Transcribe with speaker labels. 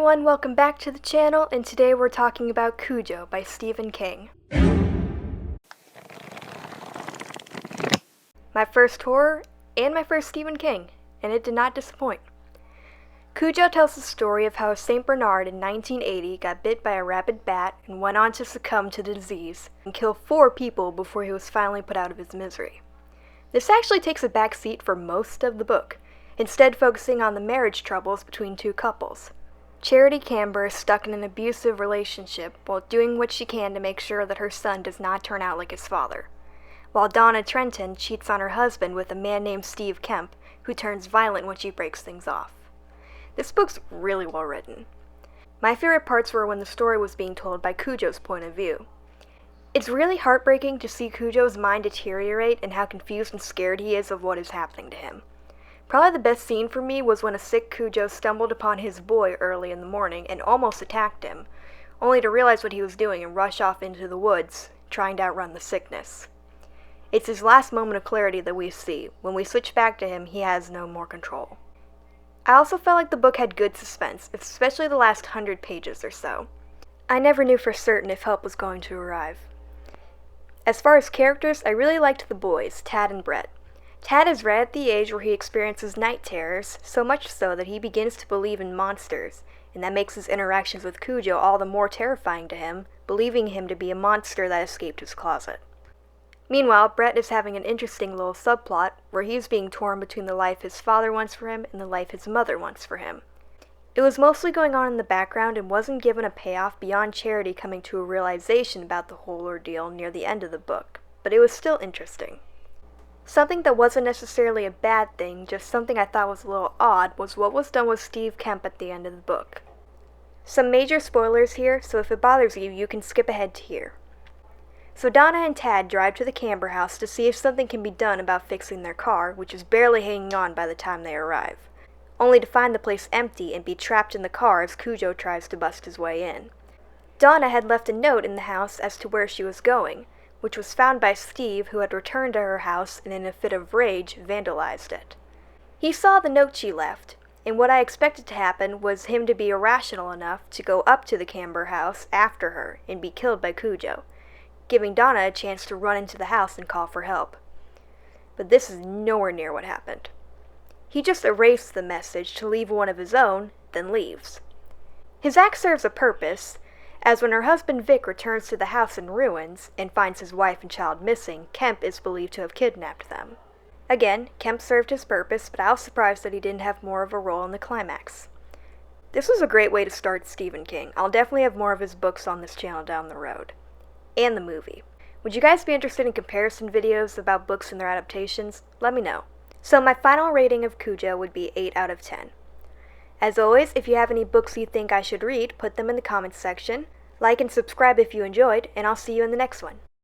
Speaker 1: everyone, welcome back to the channel, and today we're talking about Cujo by Stephen King. My first horror, and my first Stephen King, and it did not disappoint. Cujo tells the story of how a St. Bernard in 1980 got bit by a rabid bat and went on to succumb to the disease and kill 4 people before he was finally put out of his misery. This actually takes a back seat for most of the book, instead focusing on the marriage troubles between 2 couples. Charity Camber is stuck in an abusive relationship while doing what she can to make sure that her son does not turn out like his father, while Donna Trenton cheats on her husband with a man named Steve Kemp, who turns violent when she breaks things off. This book's really well written. My favorite parts were when the story was being told by Cujo's point of view. It's really heartbreaking to see Cujo's mind deteriorate and how confused and scared he is of what is happening to him. Probably the best scene for me was when a sick Cujo stumbled upon his boy early in the morning and almost attacked him, only to realize what he was doing and rush off into the woods, trying to outrun the sickness. It's his last moment of clarity that we see. When we switch back to him, he has no more control. I also felt like the book had good suspense, especially the last 100 pages or so. I never knew for certain if help was going to arrive. As far as characters, I really liked the boys, Tad and Brett. Tad is right at the age where he experiences night terrors, so much so that he begins to believe in monsters, and that makes his interactions with Cujo all the more terrifying to him, believing him to be a monster that escaped his closet. Meanwhile, Brett is having an interesting little subplot where he is being torn between the life his father wants for him and the life his mother wants for him. It was mostly going on in the background and wasn't given a payoff beyond Charity coming to a realization about the whole ordeal near the end of the book, but it was still interesting. Something that wasn't necessarily a bad thing, just something I thought was a little odd, was what was done with Steve Kemp at the end of the book. Some major spoilers here, so if it bothers you, you can skip ahead to here. So Donna and Tad drive to the Camber house to see if something can be done about fixing their car, which is barely hanging on by the time they arrive, only to find the place empty and be trapped in the car as Cujo tries to bust his way in. Donna had left a note in the house as to where she was going, which was found by Steve, who had returned to her house and in a fit of rage vandalized it. He saw the note she left, and what I expected to happen was him to be irrational enough to go up to the Camber house after her and be killed by Cujo, giving Donna a chance to run into the house and call for help. But this is nowhere near what happened. He just erased the message to leave one of his own, then leaves. His act serves a purpose, as when her husband Vic returns to the house in ruins and finds his wife and child missing, Kemp is believed to have kidnapped them. Again, Kemp served his purpose, but I was surprised that he didn't have more of a role in the climax. This was a great way to start Stephen King. I'll definitely have more of his books on this channel down the road. And the movie. Would you guys be interested in comparison videos about books and their adaptations? Let me know. So my final rating of Cujo would be 8 out of 10. As always, if you have any books you think I should read, put them in the comments section. Like and subscribe if you enjoyed, and I'll see you in the next one.